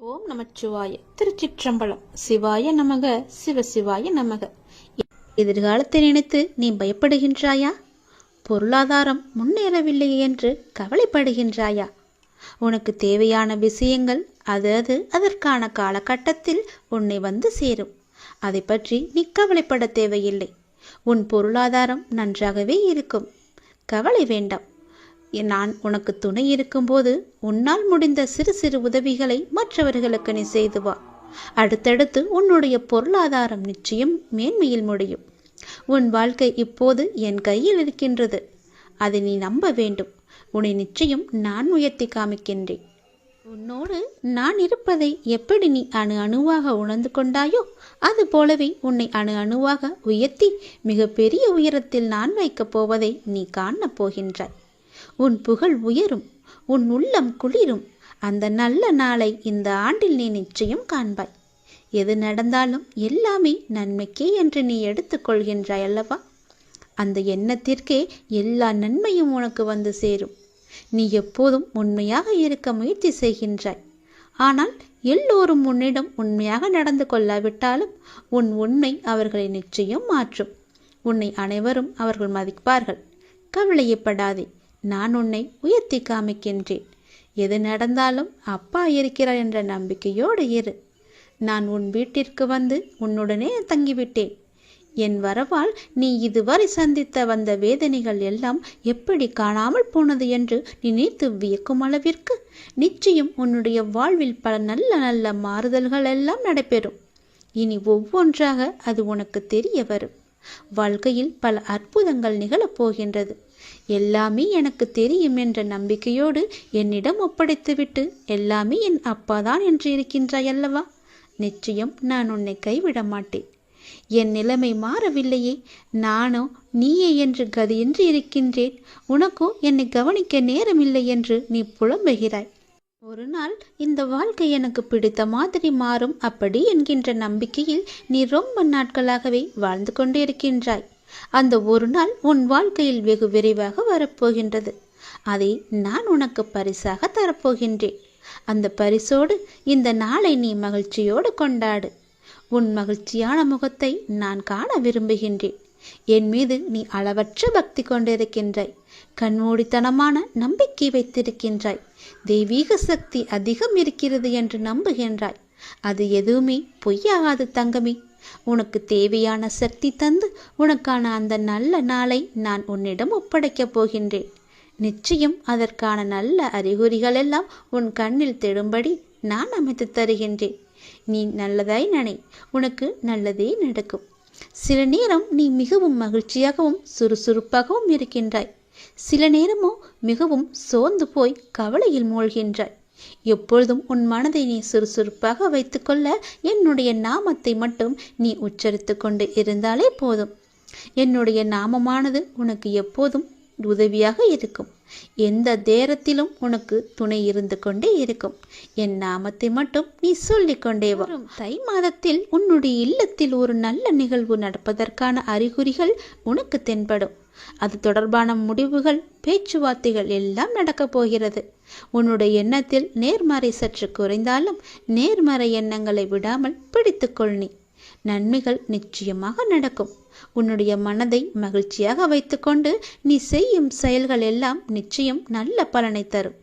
ஓம் நமச்சிவாய. திருச்சிற்றம்பலம். சிவாய நமக, சிவசிவாய நமக. எதிர்காலத்தை நினைத்து நீ பயப்படுகின்றாயா? பொருளாதாரம் முன்னேறவில்லை என்று கவலைப்படுகின்றாயா? உனக்கு தேவையான விஷயங்கள் அதற்கான காலகட்டத்தில் உன்னை வந்து சேரும். அதை பற்றி நீ கவலைப்பட தேவையில்லை. உன் பொருளாதாரம் நன்றாகவே இருக்கும். கவலை வேண்டாம். நான் உனக்கு துணை இருக்கும்போது உன்னால் முடிந்த சிறு சிறு உதவிகளை மற்றவர்களுக்கு நீ செய்து வா. அடுத்தடுத்து உன்னுடைய பொருளாதாரம் நிச்சயம் மேன்மையில் முடியும். உன் வாழ்க்கை இப்போது என் கையில் இருக்கின்றது. அதை நீ நம்ப வேண்டும். உன்னை நிச்சயம் நான் உயர்த்தி காமிக்கின்றேன். உன்னோடு நான் இருப்பதை எப்படி நீ அணு அணுவாக உணர்ந்து கொண்டாயோ அது போலவே உன்னை அணு அணுவாக உயர்த்தி மிக பெரிய உயரத்தில் நான் வைக்கப் போவதை நீ காணப் போகின்றாய். உன் புகழ் உயரும், உன் உள்ளம் குளிரும். அந்த நல்ல நாளை இந்த ஆண்டில் நீ நிச்சயம் காண்பாய். எது நடந்தாலும் எல்லாமே நன்மைக்கே என்று நீ எடுத்துக்கொள்கின்றாய் அல்லவா? அந்த எண்ணத்திற்கே எல்லா நன்மையும் உனக்கு வந்து சேரும். நீ எப்போதும் உண்மையாக இருக்க முயற்சி செய்கின்றாய். ஆனால் எல்லோரும் உன்னிடம் உண்மையாக நடந்து கொள்ளாவிட்டாலும் உன் உண்மை அவர்களை நிச்சயம் மாற்றும். உன்னை அனைவரும் அவர்கள் மதிப்பார்கள். கவலையப்படாதே. நான் உன்னை உயர்த்தி காமிக்கின்றேன். எது நடந்தாலும் அப்பா இருக்கிறார் என்ற நம்பிக்கையோடு இரு. நான் உன் வீட்டிற்கு வந்து உன்னுடனே தங்கிவிட்டேன். என் வரவால் நீ இதுவரை சந்தித்த வந்த வேதனைகள் எல்லாம் எப்படி காணாமல் போனது என்று நினைத்து வியக்கும் அளவிற்கு நிச்சயம் உன்னுடைய வாழ்வில் பல நல்ல நல்ல மாறுதல்கள் எல்லாம் நடைபெறும். இனி ஒவ்வொன்றாக அது உனக்கு தெரிய வரும். வாழ்க்கையில் பல அற்புதங்கள் நிகழப்போகின்றது. எல்லாமே எனக்கு தெரியும் என்ற நம்பிக்கையோடு என்னிடம் ஒப்படைத்துவிட்டு எல்லாமே என் அப்பாதான் என்று இருக்கின்றாய் அல்லவா? நிச்சயம் நான் உன்னை கைவிட மாட்டேன். என் நிலைமை மாறவில்லையே, நானோ நீயே என்று கதியின்றி இருக்கின்றேன். உனக்கோ என்னை கவனிக்க நேரமில்லை என்று நீ புலம்புகிறாய். ஒரு நாள் இந்த வாழ்க்கை எனக்கு பிடித்த மாதிரி மாறும் அப்படி என்கின்ற நம்பிக்கையில் நீ ரொம்ப நாட்களாகவே வாழ்ந்து கொண்டு இருக்கின்றாய். அந்த ஒரு நாள் உன் வாழ்க்கையில் வெகு விரைவாக வரப்போகின்றது. அதை நான் உனக்கு பரிசாக தரப்போகின்றேன். அந்த பரிசோடு இந்த நாளை நீ மகிழ்ச்சியோடு கொண்டாடு. உன் மகிழ்ச்சியான முகத்தை நான் காண விரும்புகின்றேன். என் மீது நீ அளவற்ற பக்தி கொண்டிருக்கின்றாய். கண்மூடித்தனமான நம்பிக்கை வைத்திருக்கின்றாய். தெய்வீக சக்தி அதிகம் இருக்கிறது என்று நம்புகின்றாய். அது எதுவுமே பொய்யாகாது தங்கமே. உனக்கு தேவையான சக்தி தந்து உனக்கான அந்த நல்ல நாளை நான் உன்னிடம் ஒப்படைக்கப் போகின்றேன். நிச்சயம் அதற்கான நல்ல அறிகுறிகள் எல்லாம் உன் கண்ணில் தெடும்படி நான் அமைத்து தருகின்றேன். நீ நல்லதாய் நினை, உனக்கு நல்லதே நடக்கும். சில நேரம் நீ மிகவும் மகிழ்ச்சியாகவும் சுறுசுறுப்பாகவும் இருக்கின்றாய். சில நேரமோ மிகவும் சோர்ந்து போய் கவலையில் மூழ்கின்றாய். எப்பொழுதும் உன் மனதை நீ சுறுசுறுப்பாக வைத்துக்கொள்ள என்னுடைய நாமத்தை மட்டும் நீ உச்சரித்து கொண்டு இருந்தாலே போதும். என்னுடைய நாமமானது உனக்கு எப்போதும் உதவியாக இருக்கும். எந்த நேரத்திலும் உனக்கு துணை இருந்து கொண்டே இருக்கும். என் நாமத்தை மட்டும் நீ சொல்லிக்கொண்டே வா. தை மாதத்தில் உன்னுடைய இல்லத்தில் ஒரு நல்ல நிகழ்வு நடப்பதற்கான அறிகுறிகள் உனக்கு தென்படும். அது தொடர்பான முடிவுகள், பேச்சுவார்த்தைகள் எல்லாம் நடக்கப் போகிறது. உன்னுடைய எண்ணத்தில் நேர்மறை சற்று குறைந்தாலும் நேர்மறை எண்ணங்களை விடாமல் பிடித்துக்கொள். நீ நன்மைகள் நிச்சயமாக நடக்கும். உன்னுடைய மனதை மகிழ்ச்சியாக வைத்துக்கொண்டு நீ செய்யும் செயல்கள் எல்லாம் நிச்சயம் நல்ல பலனை தரும்.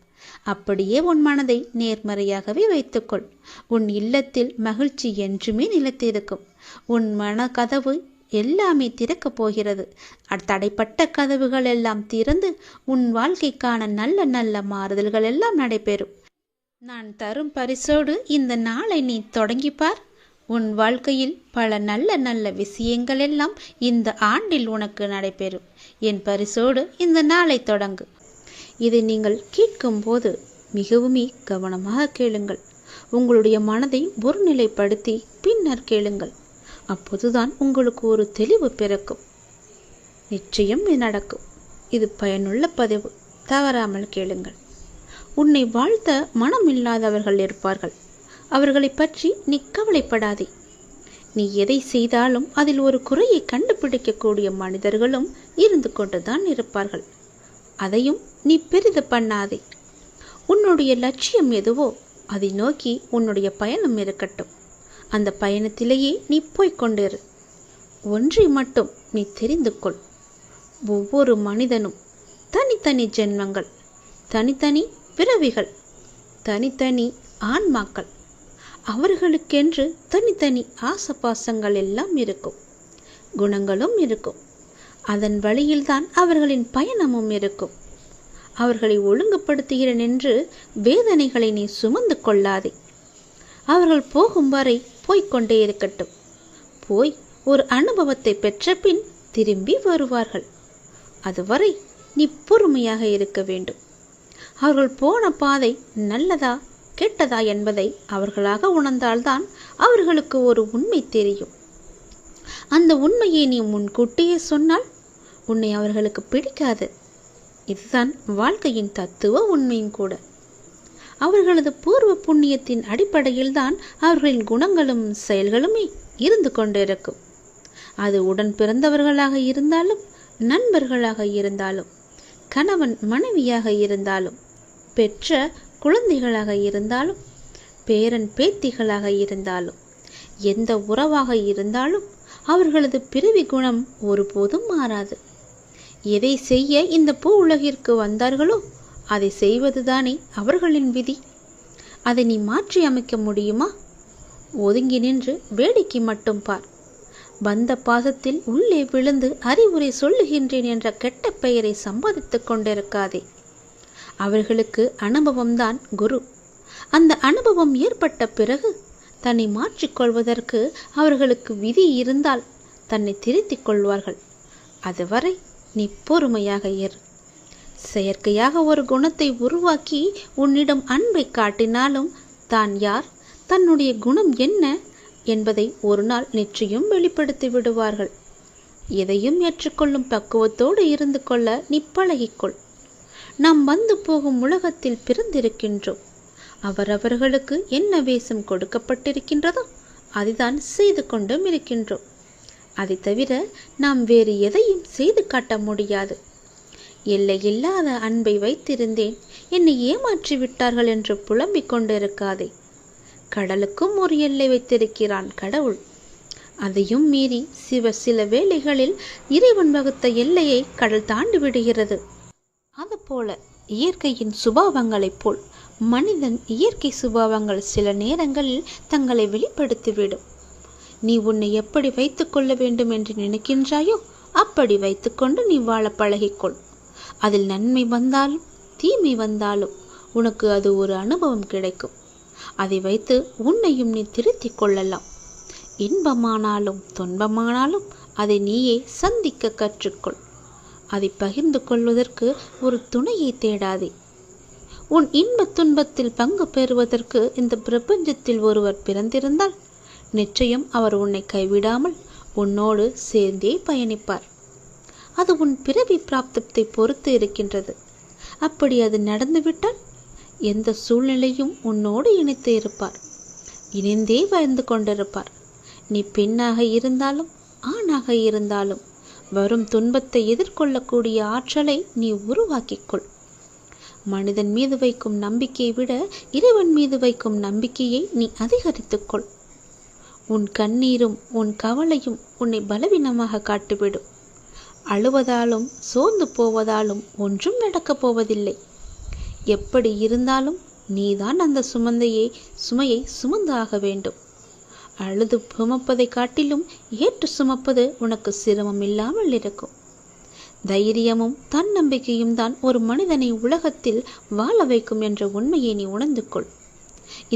அப்படியே உன் மனதை நேர்மறையாகவே வைத்துக்கொள். உன் இல்லத்தில் மகிழ்ச்சி என்றுமே நிலைத்திருக்கும். உன் மன கதவு எல்லாமே திறக்கப் போகிறது. தடைப்பட்ட கதவுகள் எல்லாம் திறந்து உன் வாழ்க்கைக்கான நல்ல நல்ல மாறுதல்கள் எல்லாம் நடைபெறும். நான் தரும் பரிசோடு இந்த நாளை நீ தொடங்கிப்பார். உன் வாழ்க்கையில் பல நல்ல நல்ல விஷயங்கள் எல்லாம் இந்த ஆண்டில் உனக்கு நடைபெறும். என் பரிசோடு இந்த நாளை தொடங்கு. இதை நீங்கள் கேட்கும்போது மிகவும் கவனமாக கேளுங்கள். உங்களுடைய மனதை ஒருநிலைப்படுத்தி பின்னர் கேளுங்கள். அப்போதுதான் உங்களுக்கு ஒரு தெளிவு பிறக்கும். நிச்சயம் இது நடக்கும். இது பயனுள்ள பதிவு. தவறாமல் கேளுங்கள். உன்னை வாழ்த்த மனம் இல்லாதவர்கள் இருப்பார்கள். அவர்களை பற்றி நீ கவலைப்படாதே. நீ எதை செய்தாலும் அதில் ஒரு குறையை கண்டுபிடிக்கக்கூடிய மனிதர்களும் இருந்து கொண்டுதான் இருப்பார்கள். அதையும் நீ பெரிது பண்ணாதே. உன்னுடைய லட்சியம் எதுவோ அதை நோக்கி உன்னுடைய பயணம் இருக்கட்டும். அந்த பயணத்திலேயே நீ போய்கொண்டிரு. ஒன்றை மட்டும் நீ தெரிந்து கொள். ஒவ்வொரு மனிதனும் தனித்தனி ஜென்மங்கள், தனித்தனி பிறவிகள், தனித்தனி ஆன்மாக்கள். அவர்களுக்கென்று தனித்தனி ஆசபாசங்கள் எல்லாம் இருக்கும், குணங்களும் இருக்கும். அதன் வழியில்தான் அவர்களின் பயணமும் இருக்கும். அவர்களை ஒழுங்குபடுத்துகிறேன் என்று வேதனைகளை நீ சுமந்து கொள்ளாதே. அவர்கள் போகும் வரை போய்கொண்டே இருக்கட்டும். போய் ஒரு அனுபவத்தை பெற்ற பின் திரும்பி வருவார்கள். அதுவரை நீ பொறுமையாக இருக்க வேண்டும். அவர்கள் போன பாதை நல்லதா கெட்டதா என்பதை அவர்களாக உணர்ந்தால்தான் அவர்களுக்கு ஒரு உண்மை தெரியும். அந்த உண்மையை நீ முன்கூட்டியே சொன்னால் உன்னை அவர்களுக்கு பிடிக்காது. இதுதான் வாழ்க்கையின் தத்துவ உண்மையும் கூட. அவர்களது பூர்வ புண்ணியத்தின் அடிப்படையில்தான் அவர்களின் குணங்களும் செயல்களுமே இருந்து கொண்டிருக்கும். அது உடன் பிறந்தவர்களாக இருந்தாலும், நண்பர்களாக இருந்தாலும், கணவன் மனைவியாக இருந்தாலும், பெற்ற குழந்தைகளாக இருந்தாலும், பேரன் பேத்திகளாக இருந்தாலும், எந்த உறவாக இருந்தாலும் அவர்களது பிறவி குணம் ஒருபோதும் மாறாது. எதை செய்ய இந்த பூ உலகிற்கு வந்தார்களோ அதை செய்வதுதானே அவர்களின் விதி. அதை நீ மாற்றி அமைக்க முடியுமா? ஒதுங்கி நின்று வேடிக்கை மட்டும் பார். வந்த பாசத்தில் உள்ளே விழுந்து அறிவுரை சொல்லுகின்றேன் என்ற கெட்ட பெயரை சம்பாதித்து கொண்டிருக்காதே. அவர்களுக்கு அனுபவம்தான் குரு. அந்த அனுபவம் ஏற்பட்ட பிறகு தன்னை மாற்றிக்கொள்வதற்கு அவர்களுக்கு விதி இருந்தால் தன்னை திருத்திக் கொள்வார்கள். அதுவரை நீ பொறுமையாக இரு. செயற்கையாக ஒரு குணத்தை உருவாக்கி உன்னிடம் அன்பை காட்டினாலும் தான் யார், தன்னுடைய குணம் என்ன என்பதை ஒரு நாள் நிச்சயம் வெளிப்படுத்தி விடுவார்கள். எதையும் ஏற்றுக்கொள்ளும் பக்குவத்தோடு இருந்து கொள்ள நீ பழகிக்கொள். நாம் வந்து போகும் உலகத்தில் பிறந்திருக்கின்றோம். அவரவர்களுக்கு என்ன வேஷம் கொடுக்கப்பட்டிருக்கின்றதோ அதைதான் செய்து கொண்டும் இருக்கின்றோம். அதை தவிர நாம் வேறு எதையும் செய்து காட்ட முடியாது. எல்லையில்லாத அன்பை வைத்திருந்தேன், என்னை ஏமாற்றி விட்டார்கள் என்று புலம்பிக் கொண்டிருக்காதே. கடலுக்கும் ஒரு எல்லை வைத்திருக்கிறான் கடவுள். அதையும் மீறி சில வேளைகளில் இறைவன் வகுத்த எல்லையை கடல் தாண்டி விடுகிறது. அதுபோல இயற்கையின் சுபாவங்களைப் போல் மனிதன் இயற்கை சுபாவங்கள் சில நேரங்களில் தங்களை வெளிப்படுத்திவிடும். நீ உன்னை எப்படி வைத்துக் கொள்ள வேண்டும் என்று நினைக்கின்றாயோ அப்படி வைத்துக்கொண்டு நீ வாழ பழகிக்கொள். அதில் நன்மை வந்தாலும் தீமை வந்தாலும் உனக்கு அது ஒரு அனுபவம் கிடைக்கும். அதை வைத்து உன்னையும் நீ திருத்திக் கொள்ளலாம். இன்பமானாலும் துன்பமானாலும் அதை நீயே சந்திக்க கற்றுக்கொள். அதை பகிர்ந்து கொள்வதற்கு ஒரு துணையை தேடாதே. உன் இன்ப துன்பத்தில் பங்கு பெறுவதற்கு இந்த பிரபஞ்சத்தில் ஒருவர் பிறந்திருந்தால் நிச்சயம் அவர் உன்னை கைவிடாமல் உன்னோடு சேர்ந்தே பயணிப்பார். அது உன் பிறவி பிராப்தத்தை பொறுத்து இருக்கின்றது. அப்படி அது நடந்துவிட்டால் எந்த சூழ்நிலையும் உன்னோடு இணைத்து இருப்பார். இணைந்தே வாழ்ந்து கொண்டிருப்பார். நீ பெண்ணாக இருந்தாலும் ஆணாக இருந்தாலும் வரும் துன்பத்தை எதிர்கொள்ளக்கூடிய ஆற்றலை நீ உருவாக்கிக்கொள். மனிதன் மீது வைக்கும் நம்பிக்கையை விட இறைவன் மீது வைக்கும் நம்பிக்கையை நீ அதிகரித்துக்கொள். உன் கண்ணீரும் உன் கவலையும் உன்னை பலவீனமாக காட்டிவிடும். அழுவதாலும் சோர்ந்து போவதாலும் ஒன்றும் நடக்கப் போவதில்லை. எப்படி இருந்தாலும் நீதான் அந்த சுமையை சுமந்து ஆக வேண்டும். அழுது சுமப்பதை காட்டிலும் ஏற்று சுமப்பது உனக்கு சிரமம் இல்லாமல் இருக்கும். தைரியமும் தன்னம்பிக்கையும் தான் ஒரு மனிதனை உலகத்தில் வாழ வைக்கும் என்ற உண்மையை நீ உணர்ந்து கொள்.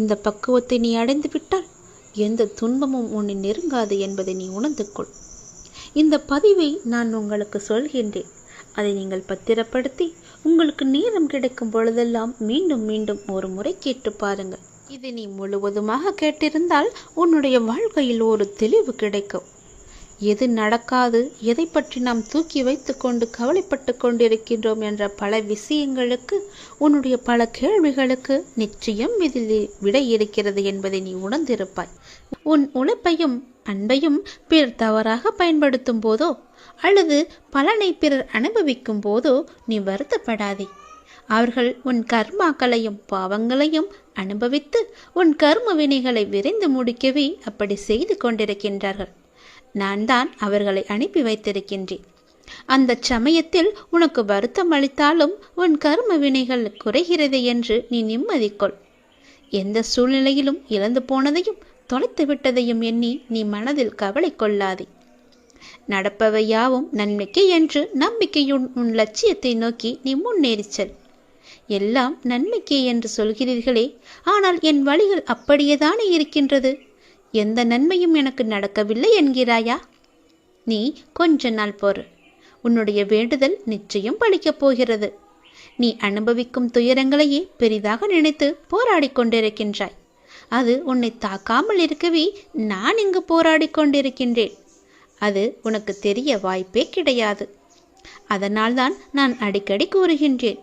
இந்த பக்குவத்தை நீ அடைந்து விட்டால் எந்த துன்பமும் உன்னை நெருங்காது என்பதை நீ உணர்ந்து கொள். இந்த பதிவை நான் உங்களுக்கு சொல்கின்றேன். அதை நீங்கள் பத்திரப்படுத்தி உங்களுக்கு நேரம் கிடைக்கும் பொழுதெல்லாம் மீண்டும் மீண்டும் ஒரு முறை கேட்டு பாருங்கள். இதை நீ முழுவதுமாக கேட்டிருந்தால் உன்னுடைய வாழ்க்கையில் ஒரு தெளிவு கிடைக்கும். எது நடக்காது, எதை பற்றி நாம் தூக்கி வைத்து கொண்டு கவலைப்பட்டு கொண்டிருக்கின்றோம் என்ற பல விஷயங்களுக்கு, உன்னுடைய பல கேள்விகளுக்கு நிச்சயம் இதில் விடை இருக்கிறது என்பதை நீ உணர்ந்திருப்பாய். உன் உழைப்பையும் அன்பையும் பிறர் தவறாக பயன்படுத்தும் போதோ அல்லது பலனை பிறர் அனுபவிக்கும் போதோ நீ வருத்தப்படாதே. அவர்கள் உன் கர்மாக்களையும் பாவங்களையும் அனுபவித்து உன் கர்ம வினைகளை விரைந்து முடிக்கவே அப்படி செய்து கொண்டிருக்கின்றார்கள். நான் தான் அவர்களை அனுப்பி வைத்திருக்கின்றேன். அந்த சமயத்தில் உனக்கு வருத்தம் அளித்தாலும் உன் கர்ம வினைகள் குறைகிறது என்று நீ நிம்மதி கொள். எந்த சூழ்நிலையிலும் இழந்து போனதையும் தொலைத்து விட்டதையும் எண்ணி நீ மனதில் கவலை கொள்ளாதே. நடப்பவை யாவும் நன்மைக்கு என்று நம்பிக்கையுடன் உன் லட்சியத்தை நோக்கி நீ முன்னேறிச் செல். எல்லாம் நன்மைக்கே என்று சொல்கிறீர்களே, ஆனால் என் வழிகள் அப்படியேதானே இருக்கின்றது. எந்த நன்மையும் எனக்கு நடக்கவில்லை என்கிறாயா? நீ கொஞ்ச நாள் பொறு. உன்னுடைய வேண்டுதல் நிச்சயம் பலிக்கப் போகிறது. நீ அனுபவிக்கும் துயரங்களையே பெரிதாக நினைத்து போராடி கொண்டிருக்கின்றாய். அது உன்னை தாக்காமல் இருக்கவே நான் இங்கு போராடி கொண்டிருக்கின்றேன். அது உனக்கு தெரிய வாய்ப்பே கிடையாது. அதனால்தான் நான் அடிக்கடி கூறுகின்றேன்,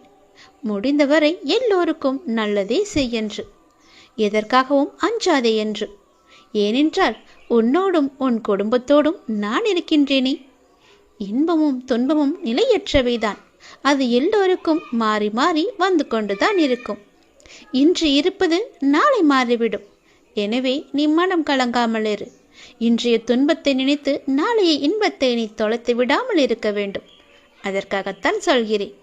முடிந்தவரை எல்லோருக்கும் நல்லதே செய்யென்று, எதற்காகவும் அஞ்சாதே என்று. ஏனென்றால் உன்னோடும் உன் குடும்பத்தோடும் நான் இருக்கின்றேனே. இன்பமும் துன்பமும் நிலையற்றவைதான். அது எல்லோருக்கும் மாறி மாறி வந்து கொண்டுதான் இருக்கும். இன்று இருப்பது நாளை மாறிவிடும். எனவே நீ மனம் கலங்காமல் இரு. இன்றைய துன்பத்தை நினைத்து நாளைய இன்பத்தை நீ தொலைத்து விடாமல் இருக்க வேண்டும். அதற்காகத்தான் சொல்கிறேன்.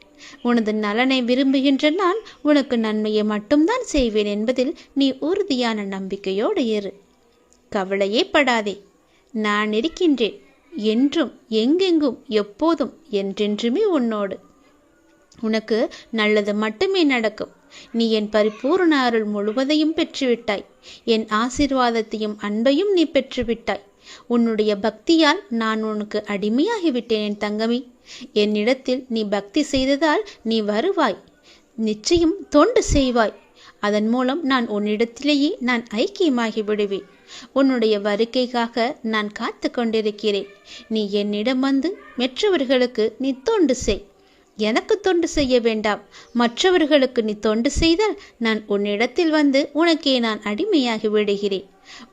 உனது நலனை விரும்புகின்ற நான் உனக்கு நன்மையை மட்டும்தான் செய்வேன் என்பதில் நீ உறுதியான நம்பிக்கையோடு இரு. கவலையே படாதே. நான் இருக்கின்றேன். என்றும் எங்கெங்கும் எப்போதும் என்றென்றுமே உன்னோடு. உனக்கு நல்லது மட்டுமே நடக்கும். நீ என் பரிபூர்ண அருள் முழுவதையும் பெற்றுவிட்டாய். என் ஆசீர்வாதத்தையும் அன்பையும் நீ பெற்றுவிட்டாய். உன்னுடைய பக்தியால் நான் உனக்கு அடிமையாகிவிட்டேன் என் தங்கமே. என்னிடத்தில் நீ பக்தி செய்ததால் நீ வருவாய். நிச்சயம் தொண்டு செய்வாய். அதன் மூலம் நான் உன்னிடத்திலேயே நான் ஐக்கியமாகி விடுவேன். உன்னுடைய வருகைக்காக நான் காத்து கொண்டிருக்கிறேன். நீ என்னிடம் வந்து மற்றவர்களுக்கு நீ தொண்டு செய். எனக்கு தொண்டு செய்ய வேண்டாம். மற்றவர்களுக்கு நீ தொண்டு செய்தால் நான் உன்னிடத்தில் வந்து உனக்கே நான் அடிமையாகி விடுகிறேன்.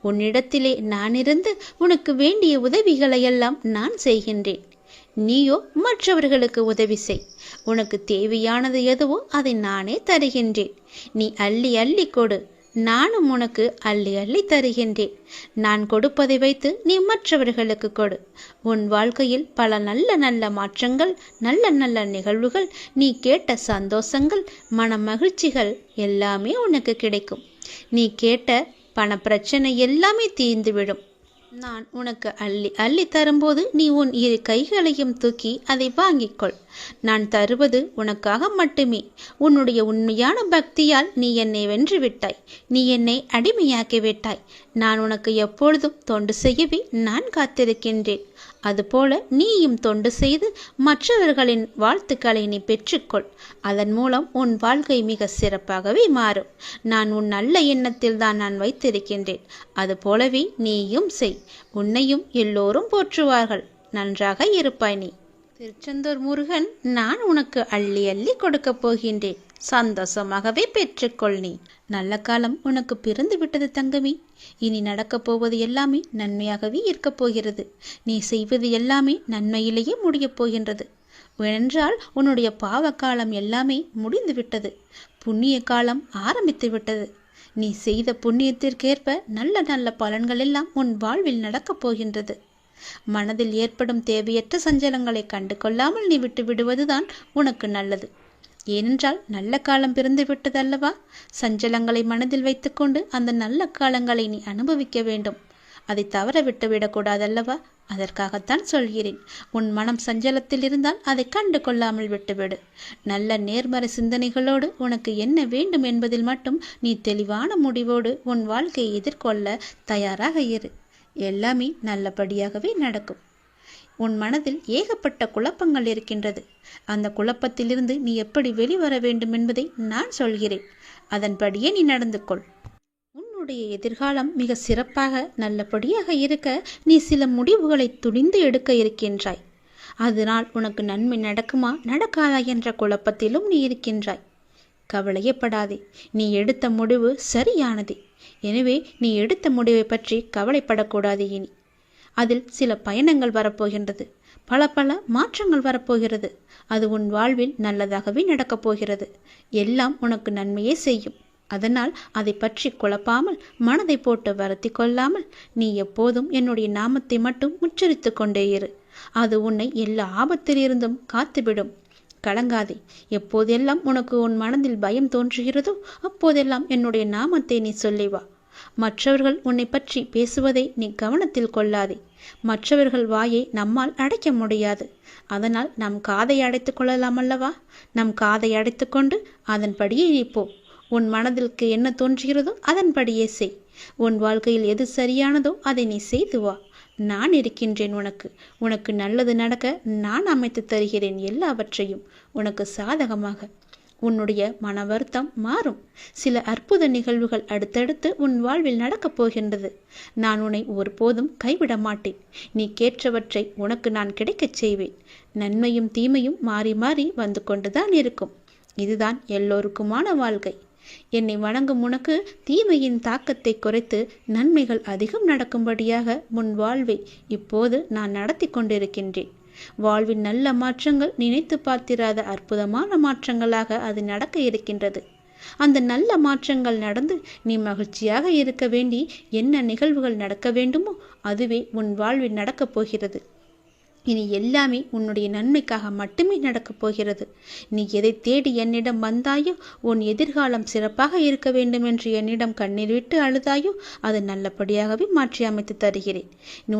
உன்னிடத்திலே நான் இருந்து உனக்கு வேண்டிய உதவிகளையெல்லாம் நான் செய்கின்றேன். நீயோ மற்றவர்களுக்கு உதவி செய். உனக்கு தேவையானது எதுவோ அதை நானே தருகின்றேன். நீ அள்ளி அள்ளி கொடு. நானும் உனக்கு அள்ளி அள்ளி தருகின்றேன். நான் கொடுப்பதை வைத்து நீ மற்றவர்களுக்கு கொடு. உன் வாழ்க்கையில் பல நல்ல நல்ல மாற்றங்கள், நல்ல நல்ல நிகழ்வுகள், நீ கேட்ட சந்தோஷங்கள், மன மகிழ்ச்சிகள் எல்லாமே உனக்கு கிடைக்கும். நீ கேட்ட பண பிரச்சனை எல்லாமே தீர்ந்துவிடும். நான் உனக்கு அள்ளி அள்ளி தரும்போது நீ உன் இரு கைகளையும் தூக்கி அதை வாங்கிக்கொள். நான் தருவது உனக்காக மட்டுமே. உன்னுடைய உண்மையான பக்தியால் நீ என்னை வென்று விட்டாய். நீ என்னை அடிமையாக்கி விட்டாய். நான் உனக்கு எப்பொழுதும் தொண்டு செய்யவே நான் காத்திருக்கின்றேன். அதுபோல நீயும் தொண்டு செய்து மற்றவர்களின் வாழ்த்துக்களை நீ பெற்றுக்கொள். அதன் மூலம் உன் வாழ்க்கை மிக சிறப்பாகவே மாறும். நான் உன் நல்ல எண்ணத்தில் தான் நான் வைத்திருக்கின்றேன். அதுபோலவே நீயும் செய். உன்னையும் எல்லோரும் போற்றுவார்கள். நன்றாக இருப்பாய் நீ. திருச்செந்தூர் முருகன் நான் உனக்கு அள்ளி அள்ளி கொடுக்க போகின்றேன். சந்தோஷமாகவே பெற்றுக்கொள். நீ நல்ல காலம் உனக்கு பிறந்து விட்டது தங்கமே. இனி நடக்கப் போவது எல்லாமே நன்மையாகவே இருக்கப் போகிறது. நீ செய்வது எல்லாமே நன்மையிலேயே முடியப் போகின்றது. ஏனென்றால் உன்னுடைய பாவ காலம் எல்லாமே முடிந்து விட்டது. புண்ணிய காலம் ஆரம்பித்து விட்டது. நீ செய்த புண்ணியத்திற்கேற்ப நல்ல நல்ல பலன்கள் எல்லாம் உன் வாழ்வில் நடக்கப் போகின்றது. மனதில் ஏற்படும் தேவையற்ற சஞ்சலங்களை கண்டு கொள்ளாமல் நீ விட்டு விடுவதுதான் உனக்கு நல்லது. ஏனென்றால் நல்ல காலம் பிறந்து விட்டதல்லவா? சஞ்சலங்களை மனதில் வைத்துக்கொண்டு அந்த நல்ல காலங்களை நீ அனுபவிக்க வேண்டும். அதை தவற விட்டு விடக்கூடாதல்லவா? அதற்காகத்தான் சொல்கிறேன். உன் மனம் சஞ்சலத்தில் இருந்தால் அதை கண்டு கொள்ளாமல் விட்டுவிடு. நல்ல நேர்மறை சிந்தனைகளோடு உனக்கு என்ன வேண்டும் என்பதில் மட்டும் நீ தெளிவான முடிவோடு உன் வாழ்க்கையை எதிர்கொள்ள தயாராக இரு. எல்லாமே நல்லபடியாகவே நடக்கும். உன் மனதில் ஏகப்பட்ட குழப்பங்கள் இருக்கின்றது. அந்த குழப்பத்திலிருந்து நீ எப்படி வெளிவர வேண்டும் என்பதை நான் சொல்கிறேன். அதன்படியே நீ நடந்து கொள். உன்னுடைய எதிர்காலம் மிக சிறப்பாக நல்லபடியாக இருக்க நீ சில முடிவுகளை துணிந்து எடுக்க இருக்கின்றாய். அதனால் உனக்கு நன்மை நடக்குமா நடக்காதா என்ற குழப்பத்திலும் நீ இருக்கின்றாய். கவலையப்படாதே. நீ எடுத்த முடிவு சரியானது. எனவே நீ எடுத்த முடிவை பற்றி கவலைப்படக்கூடாது. இனி அதில் சில பயணங்கள் வரப்போகின்றது. பல பல மாற்றங்கள் வரப்போகிறது. அது உன் வாழ்வில் நல்லதாகவே நடக்கப் போகிறது. எல்லாம் உனக்கு நன்மையே செய்யும். அதனால் அதை பற்றி குழப்பாமல், மனதை போட்டு வருத்தி கொள்ளாமல், நீ எப்போதும் என்னுடைய நாமத்தை மட்டும் உச்சரித்து கொண்டே இரு. அது உன்னை எல்லா ஆபத்திலிருந்தும் காத்துவிடும். கலங்காதே. எப்போதெல்லாம் உனக்கு உன் மனதில் பயம் தோன்றுகிறதோ அப்போதெல்லாம் என்னுடைய நாமத்தை நீ சொல்லி வா. மற்றவர்கள் உன்னை பற்றி பேசுவதை நீ கவனத்தில் கொள்ளாதே. மற்றவர்கள் வாயை நம்மால் அடைக்க முடியாது. அதனால் நம் காதை அடைத்து கொள்ளலாம் அல்லவா? நம் காதை அடைத்து கொண்டு அதன்படியே நீ போ. உன் மனதிற்கு என்ன தோன்றுகிறதோ அதன்படியே செய். உன் வாழ்க்கையில் எது சரியானதோ அதை நீ செய்து வா. நான் இருக்கின்றேன் உனக்கு. உனக்கு நல்லது நடக்க நான் அமைத்து தருகிறேன் எல்லாவற்றையும் உனக்கு சாதகமாக. உன்னுடைய மன வருத்தம் மாறும். சில அற்புத நிகழ்வுகள் அடுத்தடுத்து உன் வாழ்வில் நடக்கப் போகின்றது. நான் உன்னை ஒருபோதும் கைவிட மாட்டேன். நீ கேட்டவற்றை உனக்கு நான் கிடைக்கச் செய்வேன். நன்மையும் தீமையும் மாறி மாறி வந்து கொண்டுதான் இருக்கும். இதுதான் எல்லோருக்குமான வாழ்க்கை. என்னை வணங்கும் உனக்கு தீமையின் தாக்கத்தை குறைத்து நன்மைகள் அதிகம் நடக்கும்படியாக உன் வாழ்வை இப்போது நான் நடத்தி கொண்டிருக்கின்றேன். வாழ்வின் நல்ல மாற்றங்கள் நினைத்து பார்த்திராத அற்புதமான மாற்றங்களாக அது நடக்க இருக்கின்றது. அந்த நல்ல மாற்றங்கள் நடந்து நீ மகிழ்ச்சியாக இருக்க வேண்டி என்ன நிகழ்வுகள் நடக்க வேண்டுமோ அதுவே உன் வாழ்வில் நடக்கப் போகிறது. இனி எல்லாமே உன்னுடைய நன்மைக்காக மட்டுமே நடக்கப் போகிறது. நீ எதை தேடி என்னிடம் வந்தாயோ, உன் எதிர்காலம் சிறப்பாக இருக்க வேண்டும் என்று என்னிடம் கண்ணீர் விட்டு அழுதாயோ, அது நல்லபடியாகவே மாற்றி அமைத்து தருகிறேன்.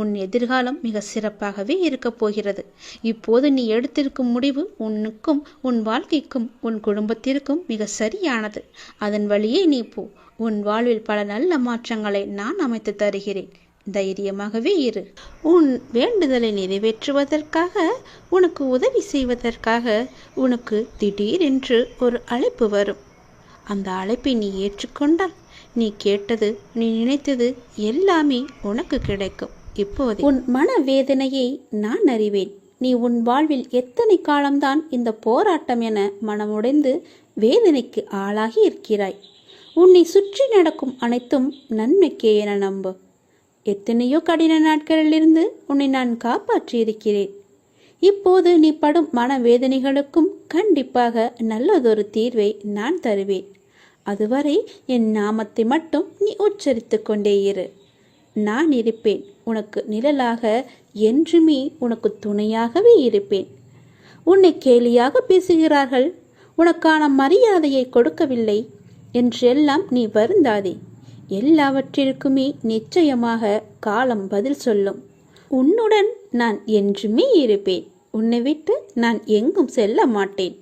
உன் எதிர்காலம் மிக சிறப்பாகவே இருக்கப் போகிறது. இப்போது நீ எடுத்திருக்கும் முடிவு உன்னுக்கும் உன் வாழ்க்கைக்கும் உன் குடும்பத்திற்கும் மிக சரியானது. அதன் வழியே நீ போ. உன் வாழ்வில் பல நல்ல மாற்றங்களை நான் அமைத்து தருகிறேன். தைரியமாகவே இரு. உன் வேண்டுதலை நிறைவேற்றுவதற்காக, உனக்கு உதவி செய்வதற்காக உனக்கு திடீரென்று ஒரு அழைப்பு வரும். அந்த அழைப்பை நீ ஏற்றுக்கொண்டால் நீ கேட்டது, நீ நினைத்தது எல்லாமே உனக்கு கிடைக்கும். இப்போது உன் மனவேதனையை நான் அறிவேன். நீ உன் வாழ்வில் எத்தனை காலம்தான் இந்த போராட்டம் என மனமுடைந்து வேதனைக்கு ஆளாகி இருக்கிறாய். உன்னை சுற்றி நடக்கும் அனைத்தும் நன்மைக்கே என நம்பு. எத்தனையோ கடின நாட்களிலிருந்து உன்னை நான் காப்பாற்றி இருக்கிறேன். இப்போது நீ படும் மனவேதனைகளுக்கும் கண்டிப்பாக நல்லதொரு தீர்வை நான் தருவேன். அதுவரை என் நாமத்தை மட்டும் நீ உச்சரித்து கொண்டே இரு. நான் இருப்பேன். உனக்கு நிழலாக, என்றுமே உனக்கு துணையாகவே இருப்பேன். உன்னை கேலியாக பேசுகிறார்கள், உனக்கான மரியாதையை கொடுக்கவில்லை என்றெல்லாம் நீ வருந்தாதே. எல்லாவற்றிற்குமே நிச்சயமாக காலம் பதில் சொல்லும். உன்னுடன் நான் என்றுமே இருப்பேன். உன்னை விட்டு நான் எங்கும் செல்ல மாட்டேன்.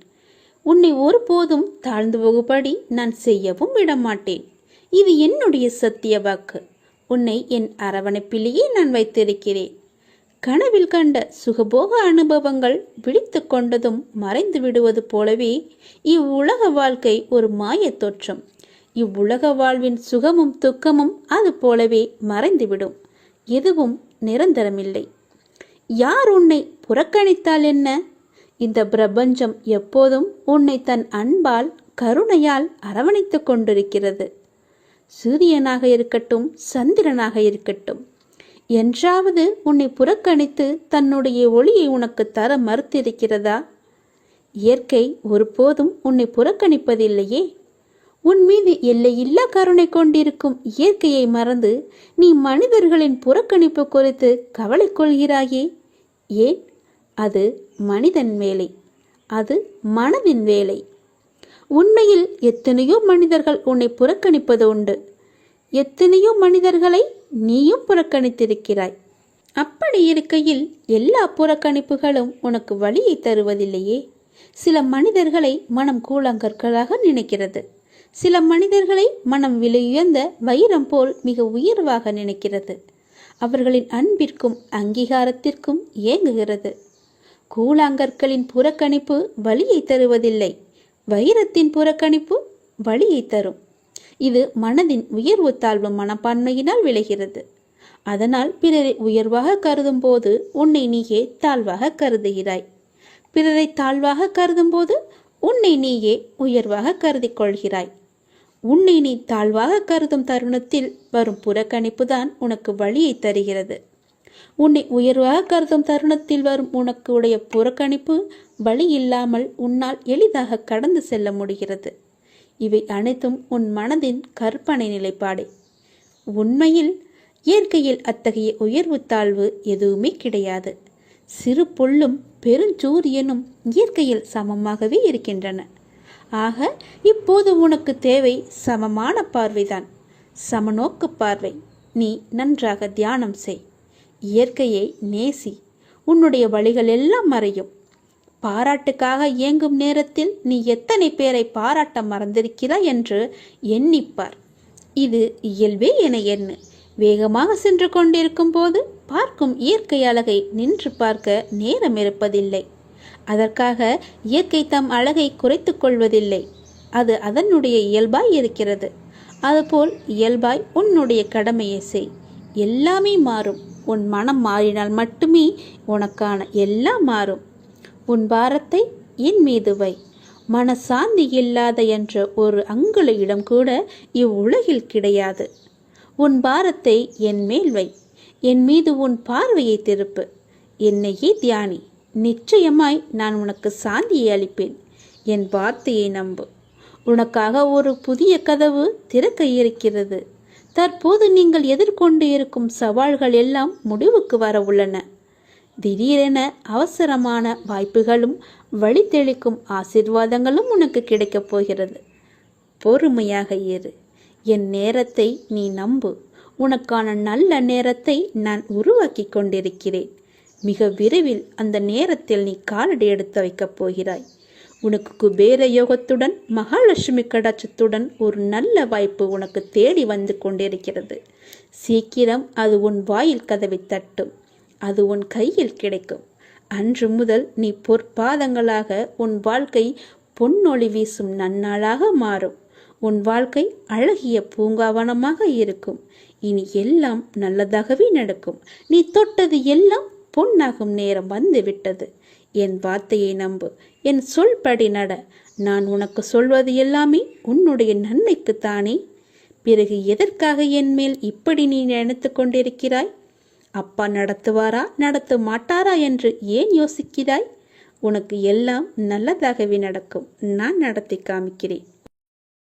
உன்னை ஒருபோதும் தாழ்ந்து போகும்படி நான் செய்யவும் விடமாட்டேன். இது என்னுடைய சத்திய வாக்கு. உன்னை என் அரவணைப்பிலேயே நான் வைத்திருக்கிறேன். கனவில் கண்ட சுகபோக அனுபவங்கள் விழித்து கொண்டதும் மறைந்து விடுவது போலவே இவ்வுலக வாழ்க்கை ஒரு மாயத் தோற்றம். இவ்வுலக வாழ்வின் சுகமும் துக்கமும் அது போலவே மறைந்துவிடும். எதுவும் நிரந்தரமில்லை. யார் உன்னை புறக்கணித்தால் என்ன? இந்த பிரபஞ்சம் எப்போதும் உன்னை தன் அன்பால், கருணையால் அரவணைத்து கொண்டிருக்கிறது. சூரியனாக இருக்கட்டும், சந்திரனாக இருக்கட்டும், என்றாவது உன்னை புறக்கணித்து தன்னுடைய ஒளியை உனக்கு தர மறுத்திருக்கிறதா? இயற்கை ஒருபோதும் உன்னை புறக்கணிப்பதில்லையே. உன் மீது எல்லையில்லா கருணை கொண்டிருக்கும் இயற்கையை மறந்து நீ மனிதர்களின் புறக்கணிப்பு குறித்து கவலை கொள்கிறாயே. ஏன்? அது மனிதன் வேலை. அது மனதின் வேலை. உண்மையில் எத்தனையோ மனிதர்கள் உன்னை புறக்கணிப்பது உண்டு. எத்தனையோ மனிதர்களை நீயும் புறக்கணித்திருக்கிறாய். அப்படி இருக்கையில் எல்லா புறக்கணிப்புகளும் உனக்கு வலியை தருவதில்லையே. சில மனிதர்களை மனம் கூழாங்கற்களாக நினைக்கிறது. சில மனிதர்களை மனம் விலையுயர்ந்த வைரம் போல் மிக உயர்வாக நினைக்கிறது. அவர்களின் அன்பிற்கும் அங்கீகாரத்திற்கும் ஏங்குகிறது. கூழாங்கற்களின் புறக்கணிப்பு வலியை தருவதில்லை. வைரத்தின் புறக்கணிப்பு வலியை தரும். இது மனதின் உயர்வு தாழ்வு மனப்பான்மையினால் விளைகிறது. அதனால் பிறரை உயர்வாக கருதும் போது உன்னை நீயே தாழ்வாக கருதுகிறாய். பிறரை தாழ்வாக கருதும் போது உன்னை நீயே உயர்வாக கருதி கொள்கிறாய். உன்னை நீ தாழ்வாக கருதும் தருணத்தில் வரும் புறக்கணிப்பு தான் உனக்கு வலியை தருகிறது. உன்னை உயர்வாக கருதும் தருணத்தில் வரும் உனக்கு உடைய புறக்கணிப்பு வழி இல்லாமல் உன்னால் எளிதாக கடந்து செல்ல முடிகிறது. இவை அனைத்தும் உன் மனதின் கற்பனை நிலைப்பாடே. உண்மையில் இயற்கையில் அத்தகைய உயர்வு தாழ்வு எதுவுமே கிடையாது. சிறு புல்லும் பெருஞ்சூரியனும் இயற்கையில் சமமாகவே இருக்கின்றன. ஆக இப்போது உனக்கு தேவை சமமான பார்வைதான், சமநோக்கு பார்வை. நீ நன்றாக தியானம் செய், இயற்கையை நேசி, உன்னுடைய வழிகள் எல்லாம் மறையும். பாராட்டுக்காக இயங்கும் நேரத்தில் நீ எத்தனை பேரை பாராட்ட மறந்திருக்கிறாய் என்று எண்ணிப்பார். இது இயல்பே என எண்ணு. வேகமாக சென்று கொண்டிருக்கும் போது பார்க்கும் இயற்கை அழகை நின்று பார்க்க நேரம் இருப்பதில்லை. அதற்காக இயற்கை தம் அழகை குறைத்து கொள்வதில்லை. அது அதனுடைய இயல்பாய் இருக்கிறது. அதுபோல் இயல்பாய் உன்னுடைய கடமையை செய். எல்லாமே மாறும். உன் மனம் மாறினால் மட்டுமே உனக்கான எல்லாம் மாறும். உன் பாரத்தை என் மீது வை. மனசாந்தி இல்லாத என்ற ஒரு அங்குல இடம் கூட இவ்வுலகில் கிடையாது. உன் பாரத்தை என் மேல் வை. என் மீது உன் பார்வையை திருப்பு. என்னையே தியானி. நிச்சயமாய் நான் உனக்கு சாந்தியை அளிப்பேன். என் வார்த்தையை நம்பு. உனக்காக ஒரு புதிய கதவு திறக்க இருக்கிறது. தற்போது நீங்கள் எதிர்கொண்டு இருக்கும் சவால்கள் எல்லாம் முடிவுக்கு வர உள்ளன. திடீரென அவசரமான வாய்ப்புகளும் வழி தெளிக்கும் ஆசீர்வாதங்களும் உனக்கு கிடைக்கப் போகிறது. பொறுமையாக இரு. என் நேரத்தை நீ நம்பு. உனக்கான நல்ல நேரத்தை நான் உருவாக்கி கொண்டிருக்கிறேன். மிக விரைவில் அந்த நேரத்தில் நீ காலடி எடுத்து வைக்கப் போகிறாய். உனக்கு குபேர யோகத்துடன் மகாலட்சுமி கடாட்சத்துடன் ஒரு நல்ல வாய்ப்பு உனக்கு தேடி வந்து கொண்டிருக்கிறது. சீக்கிரம் அது உன் வாயில் கதவை தட்டும். அது உன் கையில் கிடைக்கும். அன்று முதல் நீ பொற்பாதங்களாக உன் வாழ்க்கை பொன்னொளி வீசும் நன்னாளாக மாறும். உன் வாழ்க்கை அழகிய பூங்காவனமாக இருக்கும். இனி எல்லாம் நல்லதாகவே நடக்கும். நீ தொட்டது எல்லாம் பொன்னாகும் நேரம் வந்து விட்டது. என் வார்த்தையை நம்பு. என் சொல்படி நட. நான் உனக்கு சொல்வது எல்லாமே உன்னுடைய நன்மைக்குத்தானே. பிறகு எதற்காக என் மேல் இப்படி நீ நினைத்து கொண்டிருக்கிறாய்? அப்பா நடத்துவாரா நடத்த மாட்டாரா என்று ஏன் யோசிக்கிறாய்? உனக்கு எல்லாம் நல்லதாகவே நடக்கும். நான் நடத்தி காமிக்கிறேன்.